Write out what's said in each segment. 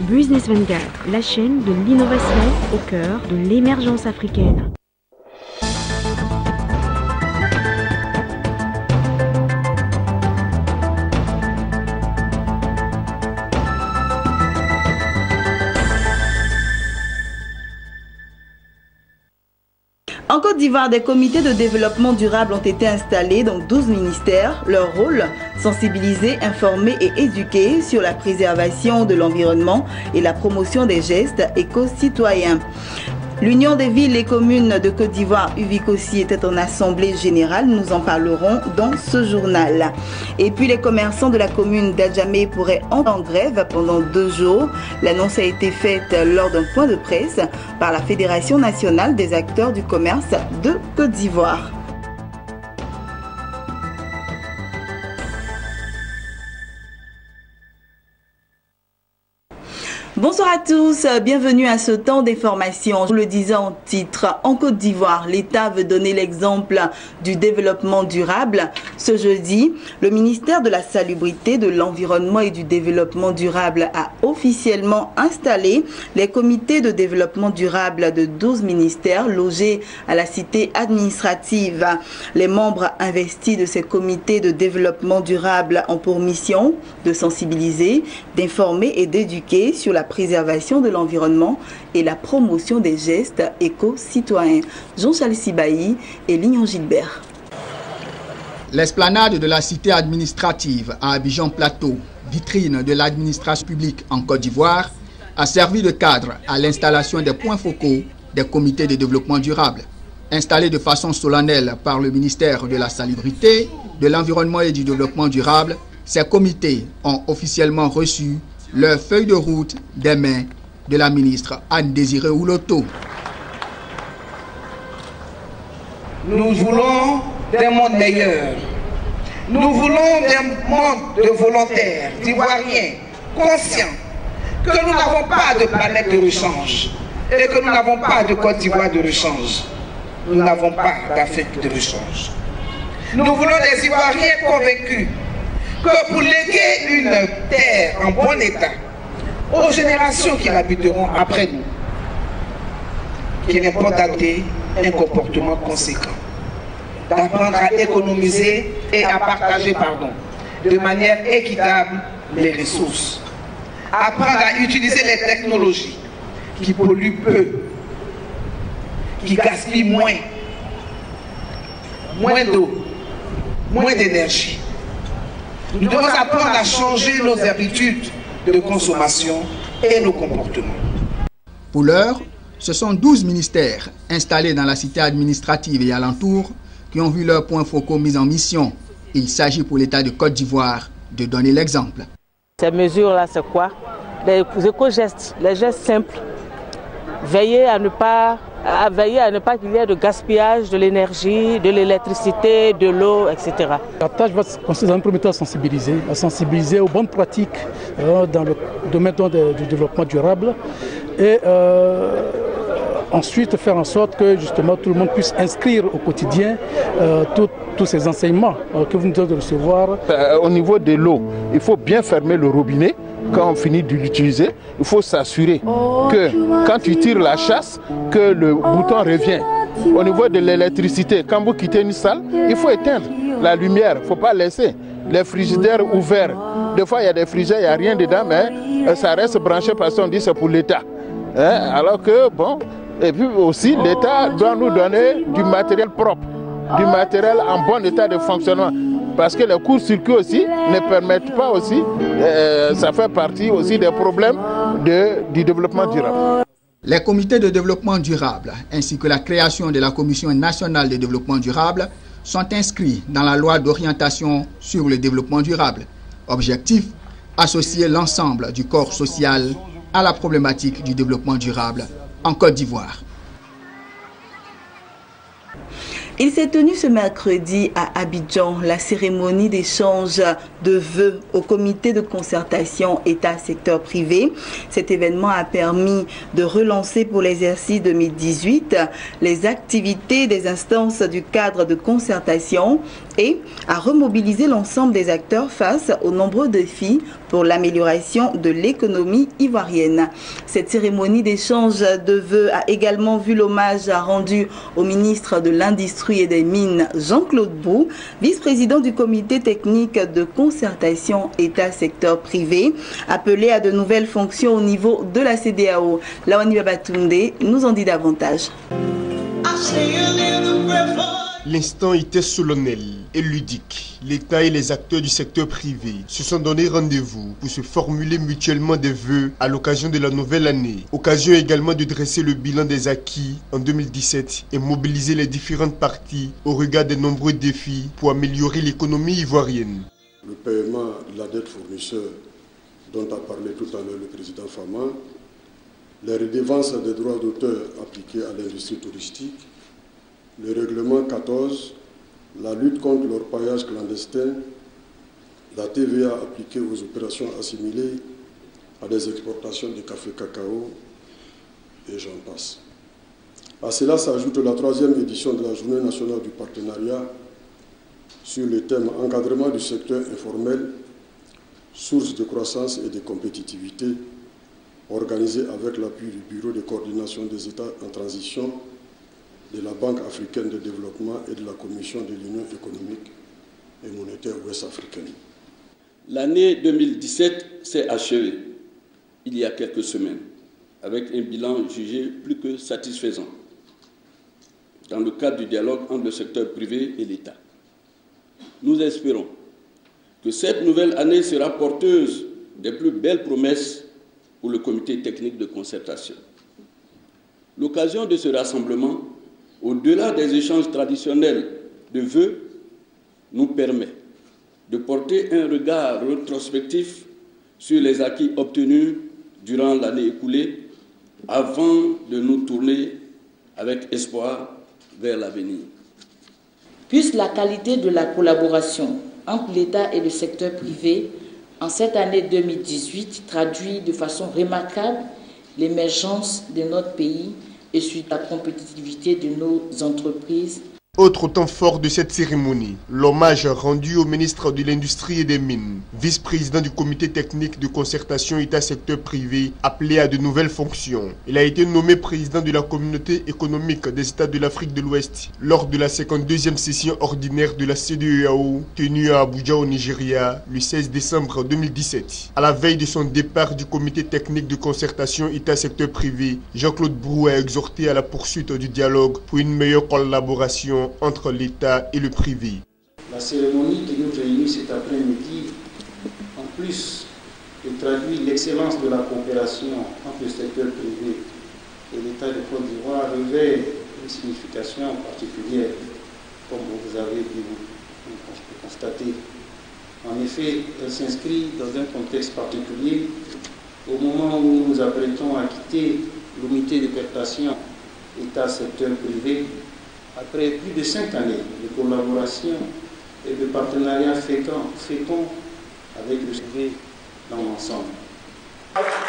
Business Vanguard, la chaîne de l'innovation au cœur de l'émergence africaine. En Côte d'Ivoire, des comités de développement durable ont été installés dans 12 ministères. Leur rôle, sensibiliser, informer et éduquer sur la préservation de l'environnement et la promotion des gestes éco-citoyens. L'Union des villes et communes de Côte d'Ivoire, UVICOSI, était en assemblée générale. Nous en parlerons dans ce journal. Et puis les commerçants de la commune d'Adjamé pourraient entrer en grève pendant 2 jours. L'annonce a été faite lors d'un point de presse par la Fédération nationale des acteurs du commerce de Côte d'Ivoire. Bonsoir à tous, bienvenue à ce temps d'information. Je le disais en titre, en Côte d'Ivoire, l'État veut donner l'exemple du développement durable. Ce jeudi, le ministère de la Salubrité, de l'Environnement et du Développement durable a officiellement installé les comités de développement durable de 12 ministères logés à la cité administrative. Les membres investis de ces comités de développement durable ont pour mission de sensibiliser, d'informer et d'éduquer sur la préservation de l'environnement et la promotion des gestes éco-citoyens. Jean-Charles Sibaï et Lignon Gilbert. L'esplanade de la cité administrative à Abidjan Plateau, vitrine de l'administration publique en Côte d'Ivoire, a servi de cadre à l'installation des points focaux des comités de développement durable. Installés de façon solennelle par le ministère de la Salubrité, de l'Environnement et du Développement durable, ces comités ont officiellement reçu leur feuille de route des mains de la ministre Anne-Désirée Ouloto. Nous voulons des mondes meilleurs. Nous voulons des mondes de volontaires, d'Ivoiriens, conscients que nous n'avons pas de planète de rechange et que nous n'avons pas de Côte d'Ivoire de rechange. Nous n'avons pas d'Afrique de rechange. Nous voulons des Ivoiriens convaincus que pour léguer une terre en bon état aux générations qui l'habiteront après nous, qu'il importe d'adopter un comportement conséquent, d'apprendre à économiser et à partager, de manière équitable les ressources, apprendre à utiliser les technologies qui polluent peu, qui gaspillent moins d'eau, moins d'énergie. Nous devons apprendre à changer nos habitudes de consommation et nos comportements. Pour l'heure, ce sont 12 ministères installés dans la cité administrative et alentour qui ont vu leurs points focaux mis en mission. Il s'agit pour l'État de Côte d'Ivoire de donner l'exemple. Ces mesures-là, c'est quoi? Les éco-gestes, les gestes simples. Veiller à ne pas qu'il y ait de gaspillage de l'énergie, de l'électricité, de l'eau, etc. La tâche va consister dans un premier temps à sensibiliser aux bonnes pratiques dans le domaine du développement durable et ensuite faire en sorte que justement tout le monde puisse inscrire au quotidien tous ces enseignements que vous nous devez recevoir. Au niveau de l'eau, il faut bien fermer le robinet. Quand on finit de l'utiliser, il faut s'assurer que quand tu tires la chasse, que le bouton revient. Au niveau de l'électricité, quand vous quittez une salle, il faut éteindre la lumière, il ne faut pas laisser les frigidaires ouverts. Des fois, il y a des frigidaires, il n'y a rien dedans, mais ça reste branché parce qu'on dit que c'est pour l'État. Alors que, bon, et puis aussi, l'État doit nous donner du matériel propre, du matériel en bon état de fonctionnement. Parce que les courts-circuits aussi ne permettent pas aussi, ça fait partie aussi des problèmes du développement durable. Les comités de développement durable ainsi que la création de la Commission nationale de développement durable sont inscrits dans la loi d'orientation sur le développement durable. Objectif, associer l'ensemble du corps social à la problématique du développement durable en Côte d'Ivoire. Il s'est tenu ce mercredi à Abidjan la cérémonie d'échange de vœux au comité de concertation État-secteur privé. Cet événement a permis de relancer pour l'exercice 2018 les activités des instances du cadre de concertation et à remobiliser l'ensemble des acteurs face aux nombreux défis pour l'amélioration de l'économie ivoirienne. Cette cérémonie d'échange de vœux a également vu l'hommage rendu au ministre de l'Industrie et des Mines, Jean-Claude Brou, vice-président du comité technique de concertation État-secteur privé, appelé à de nouvelles fonctions au niveau de la CEDEAO. Lawani Babatunde nous en dit davantage. L'instant était solennel et ludique. L'État et les acteurs du secteur privé se sont donné rendez-vous pour se formuler mutuellement des vœux à l'occasion de la nouvelle année. Occasion également de dresser le bilan des acquis en 2017 et mobiliser les différentes parties au regard des nombreux défis pour améliorer l'économie ivoirienne. Le paiement de la dette fournisseur dont a parlé tout à l'heure le président Fama, les redevances des droits d'auteur appliqués à l'industrie touristique, le règlement 14, la lutte contre l'orpaillage clandestin, la TVA appliquée aux opérations assimilées à des exportations de café cacao, et j'en passe. À cela s'ajoute la 3e édition de la Journée nationale du partenariat sur le thème encadrement du secteur informel, source de croissance et de compétitivité, organisée avec l'appui du Bureau de coordination des États en transition, de la Banque africaine de développement et de la Commission de l'Union économique et monétaire ouest-africaine. L'année 2017 s'est achevée il y a quelques semaines avec un bilan jugé plus que satisfaisant dans le cadre du dialogue entre le secteur privé et l'État. Nous espérons que cette nouvelle année sera porteuse des plus belles promesses pour le comité technique de concertation. L'occasion de ce rassemblement, au-delà des échanges traditionnels de vœux, nous permet de porter un regard rétrospectif sur les acquis obtenus durant l'année écoulée avant de nous tourner avec espoir vers l'avenir. Puisse la qualité de la collaboration entre l'État et le secteur privé en cette année 2018 traduit de façon remarquable l'émergence de notre pays et sur la compétitivité de nos entreprises. Autre temps fort de cette cérémonie, l'hommage rendu au ministre de l'Industrie et des Mines, vice-président du comité technique de concertation État-secteur privé, appelé à de nouvelles fonctions. Il a été nommé président de la communauté économique des États de l'Afrique de l'Ouest lors de la 52e session ordinaire de la CEDEAO tenue à Abuja au Nigeria le 16 décembre 2017. À la veille de son départ du comité technique de concertation État-secteur privé, Jean-Claude Brou a exhorté à la poursuite du dialogue pour une meilleure collaboration entre l'État et le privé. La cérémonie qui nous réunit cet après-midi, en plus de traduire l'excellence de la coopération entre le secteur privé et l'État de Côte d'Ivoire, revêt une signification particulière, comme vous avez pu constater. En effet, elle s'inscrit dans un contexte particulier au moment où nous nous apprêtons à quitter l'unité de captation État-secteur privé après plus de 5 années de collaboration et de partenariat fécond avec le privé dans l'ensemble.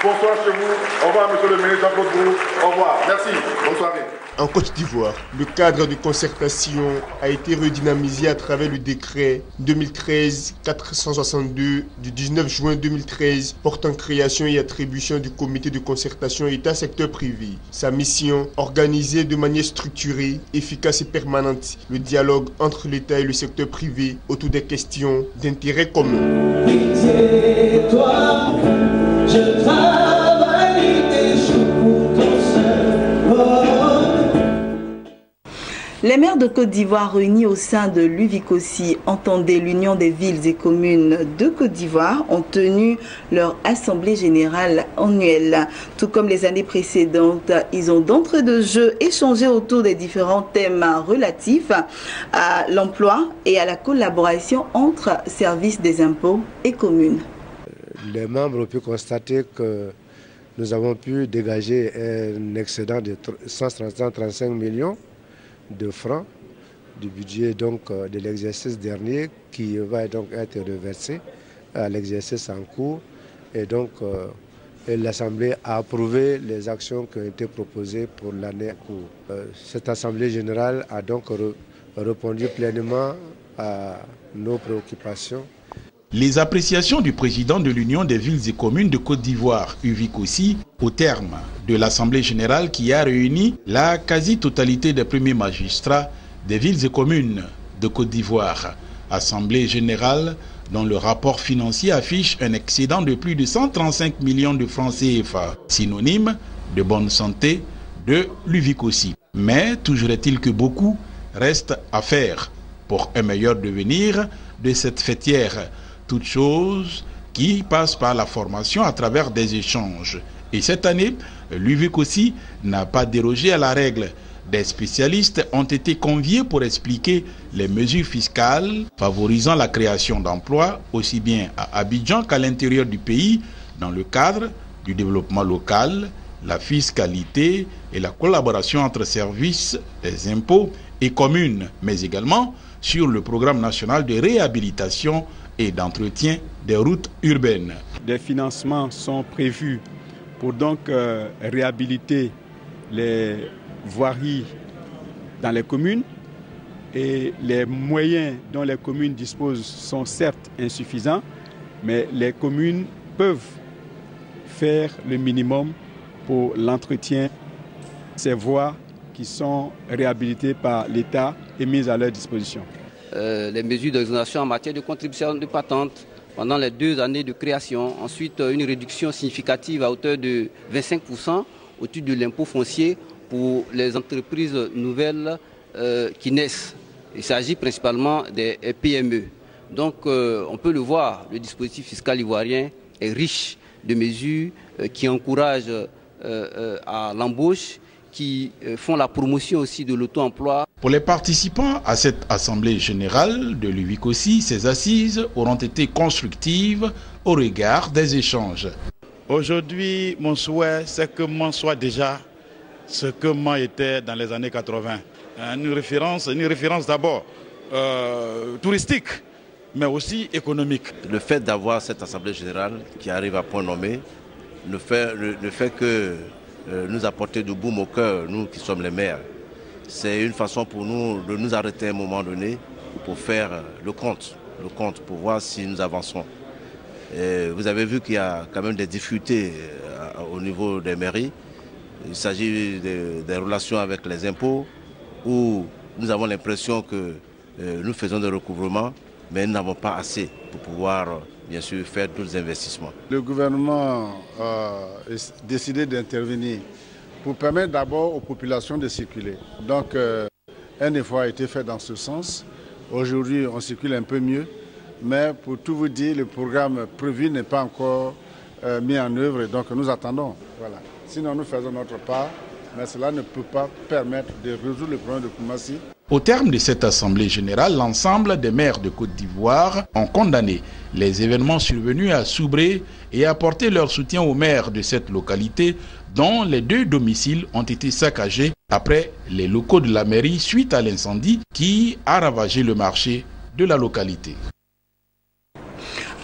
Bonsoir chez vous. Au revoir, monsieur le ministre Jean-Claude Brou. Au revoir. Merci. Bonne soirée. En Côte d'Ivoire, le cadre de concertation a été redynamisé à travers le décret 2013-462 du 19 juin 2013 portant création et attribution du comité de concertation État-secteur privé. Sa mission, organiser de manière structurée, efficace et permanente le dialogue entre l'État et le secteur privé autour des questions d'intérêt commun. Je travaille des jours pour ton seul. Les maires de Côte d'Ivoire réunis au sein de l'UVICOSI, entendez l'Union des villes et communes de Côte d'Ivoire, ont tenu leur assemblée générale annuelle. Tout comme les années précédentes, ils ont d'entrée de jeu échangé autour des différents thèmes relatifs à l'emploi et à la collaboration entre services des impôts et communes. Les membres ont pu constater que nous avons pu dégager un excédent de 135 millions de francs du budget donc, de l'exercice dernier qui va donc être reversé à l'exercice en cours. Et donc l'Assemblée a approuvé les actions qui ont été proposées pour l'année en cours. Cette Assemblée générale a donc répondu pleinement à nos préoccupations. Les appréciations du président de l'Union des villes et communes de Côte d'Ivoire, UVICOSI, au terme de l'Assemblée générale qui a réuni la quasi-totalité des premiers magistrats des villes et communes de Côte d'Ivoire. Assemblée générale dont le rapport financier affiche un excédent de plus de 135 millions de francs CFA, synonyme de bonne santé de l'UVICOSI. Mais toujours est-il que beaucoup reste à faire pour un meilleur devenir de cette fêtière. Toute chose qui passe par la formation à travers des échanges. Et cette année, l'UVICOSI n'a pas dérogé à la règle. Des spécialistes ont été conviés pour expliquer les mesures fiscales favorisant la création d'emplois aussi bien à Abidjan qu'à l'intérieur du pays dans le cadre du développement local, la fiscalité et la collaboration entre services des impôts et communes, mais également sur le programme national de réhabilitation et d'entretien des routes urbaines. Des financements sont prévus pour donc réhabiliter les voiries dans les communes et les moyens dont les communes disposent sont certes insuffisants, mais les communes peuvent faire le minimum pour l'entretien de ces voies qui sont réhabilitées par l'État et mises à leur disposition. Les mesures d'exonération en matière de contribution de patente pendant les 2 années de création. Ensuite, une réduction significative à hauteur de 25% au titre de l'impôt foncier pour les entreprises nouvelles qui naissent. Il s'agit principalement des PME. Donc, on peut le voir, le dispositif fiscal ivoirien est riche de mesures qui encouragent à l'embauche, qui font la promotion aussi de l'auto-emploi. Pour les participants à cette assemblée générale de l'UVICOSI, ces assises auront été constructives au regard des échanges. Aujourd'hui, mon souhait, c'est que Mans soit déjà ce que Mans était dans les années 80. Une référence d'abord touristique, mais aussi économique. Le fait d'avoir cette assemblée générale qui arrive à point nommé, le fait que nous apporter du baume au cœur, nous qui sommes les maires, c'est une façon pour nous de nous arrêter à un moment donné pour faire le compte pour voir si nous avançons. Et vous avez vu qu'il y a quand même des difficultés au niveau des mairies. Il s'agit des relations avec les impôts où nous avons l'impression que nous faisons des recouvrements, mais nous n'avons pas assez pour pouvoir bien sûr faire d'autres investissements. Le gouvernement a décidé d'intervenir pour permettre d'abord aux populations de circuler. Donc un effort a été fait dans ce sens. Aujourd'hui, on circule un peu mieux, mais pour tout vous dire, le programme prévu n'est pas encore mis en œuvre, et donc nous attendons. Voilà. Sinon, nous faisons notre part, mais cela ne peut pas permettre de résoudre le problème de Koumassi. Au terme de cette assemblée générale, l'ensemble des maires de Côte d'Ivoire ont condamné les événements survenus à Soubré et apporté leur soutien aux maires de cette localité dont les 2 domiciles ont été saccagés après les locaux de la mairie suite à l'incendie qui a ravagé le marché de la localité.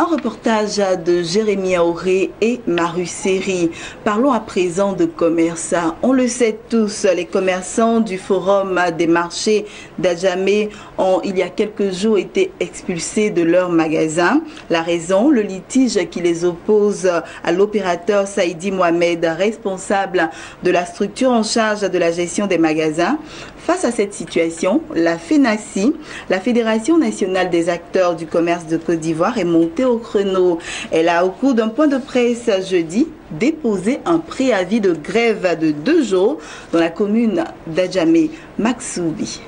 Un reportage de Jérémy Aoré et Maru Seri. Parlons à présent de commerce. On le sait tous, les commerçants du Forum des marchés d'Adjamé ont, il y a quelques jours, été expulsés de leur magasin. La raison, le litige qui les oppose à l'opérateur Saïdi Mohamed, responsable de la structure en charge de la gestion des magasins. Face à cette situation, la FENACI, la Fédération nationale des acteurs du commerce de Côte d'Ivoire, est montée au créneau. Elle a, au cours d'un point de presse jeudi, déposé un préavis de grève de 2 jours dans la commune d'Adjamé. Maksoubi.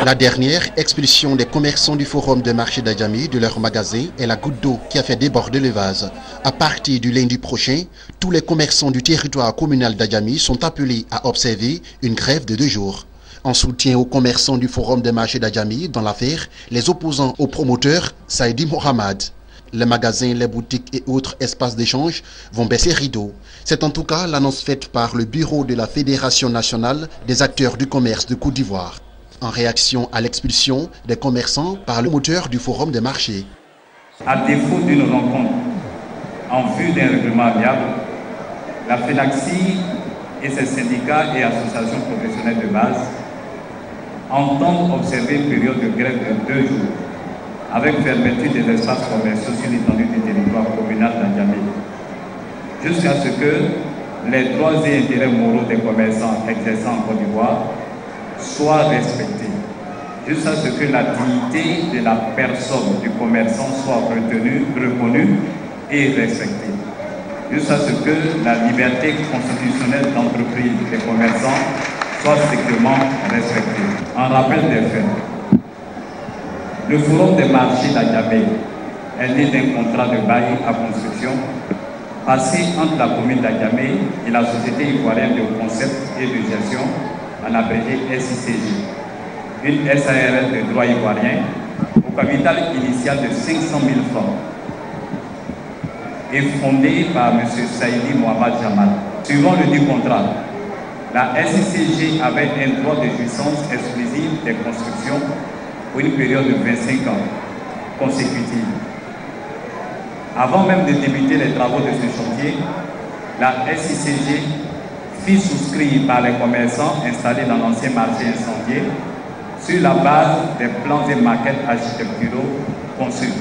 La dernière expulsion des commerçants du Forum de marché d'Adjamé de leur magasin est la goutte d'eau qui a fait déborder le vase. À partir du lundi prochain, tous les commerçants du territoire communal d'Adjamé sont appelés à observer une grève de 2 jours. En soutien aux commerçants du Forum des marchés d'Adjamé dans l'affaire, les opposants au promoteur Saïdi Mohamed. Les magasins, les boutiques et autres espaces d'échange vont baisser rideau. C'est en tout cas l'annonce faite par le bureau de la Fédération nationale des acteurs du commerce de Côte d'Ivoire, en réaction à l'expulsion des commerçants par le moteur du Forum des marchés. À défaut d'une rencontre en vue d'un règlement amiable, la FENACI et ses syndicats et associations professionnelles de base entendent observer une période de grève de 2 jours, avec fermeture des espaces commerciaux sur l'étendue du territoire communal d'Adjamé, jusqu'à ce que les droits et intérêts moraux des commerçants exerçant en Côte d'Ivoire soient respectés, jusqu'à ce que la dignité de la personne du commerçant soit reconnue et respectée, jusqu'à ce que la liberté constitutionnelle d'entreprise des commerçants soit strictement respectée. En rappel des faits, le forum des marchés d'Adjamé est né d'un contrat de bail à construction passé entre la commune d'Adjamé et la Société ivoirienne de concept et de gestion, en abrégé SICG, une SARL de droit ivoirien au capital initial de 500 000 francs et fondée par M. Saïdi Mohamed Jamal. Suivant le dit contrat, la SICG avait un droit de jouissance exclusive des constructions pour une période de 25 ans consécutive. Avant même de débuter les travaux de ce chantier, la SICG fit souscrire par les commerçants installés dans l'ancien marché incendié sur la base des plans et maquettes architecturaux conçus.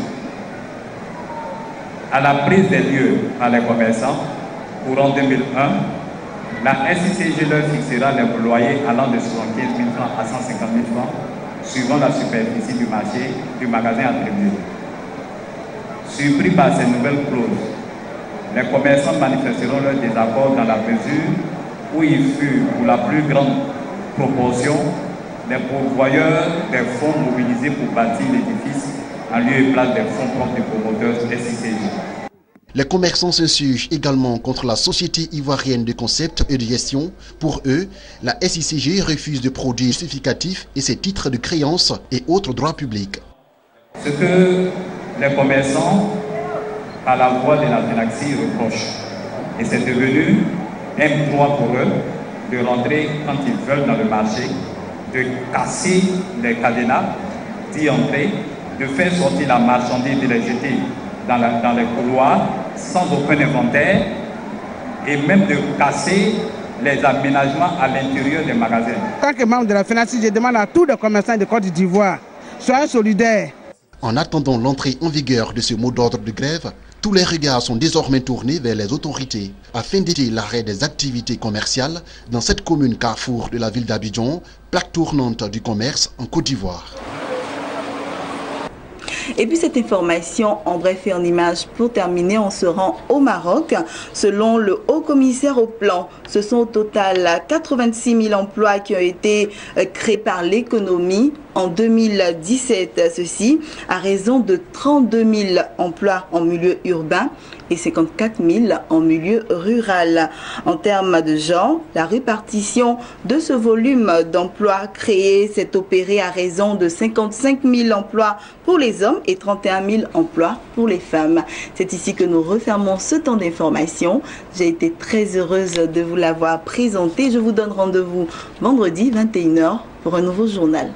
À la prise des lieux par les commerçants, courant 2001, la SICG leur fixera les loyers allant de 75 000 francs à 150 000 francs, suivant la superficie du marché du magasin attribué. Surpris par ces nouvelles clauses, les commerçants manifesteront leur désaccord dans la mesure où il fut, pour la plus grande proportion, les pourvoyeurs des fonds mobilisés pour bâtir l'édifice en lieu et place des fonds propres du promoteur SICG. Les commerçants s'insurgent également contre la Société ivoirienne de concept et de gestion. Pour eux, la SICG refuse de produire justificatifs et ses titres de créance et autres droits publics. Ce que les commerçants, par la voix de la FENACSI, reprochent, et c'est devenu un droit pour eux de rentrer quand ils veulent dans le marché, de casser les cadenas, d'y entrer, de faire sortir la marchandise, de les jeter dans les couloirs sans aucun inventaire et même de casser les aménagements à l'intérieur des magasins. En tant que membre de la FENACSI, je demande à tous les commerçants de Côte d'Ivoire, soyez solidaires. En attendant l'entrée en vigueur de ce mot d'ordre de grève, tous les regards sont désormais tournés vers les autorités afin d'éviter l'arrêt des activités commerciales dans cette commune carrefour de la ville d'Abidjan, plaque tournante du commerce en Côte d'Ivoire. Et puis cette information en bref et en images pour terminer, on se rend au Maroc. Selon le haut commissaire au plan, ce sont au total 86 000 emplois qui ont été créés par l'économie en 2017. Ceci à raison de 32 000 emplois en milieu urbain et 54 000 en milieu rural. En termes de genre, la répartition de ce volume d'emplois créés s'est opérée à raison de 55 000 emplois pour les hommes et 31 000 emplois pour les femmes. C'est ici que nous refermons ce temps d'information. J'ai été très heureuse de vous l'avoir présenté. Je vous donne rendez-vous vendredi 21 h pour un nouveau journal.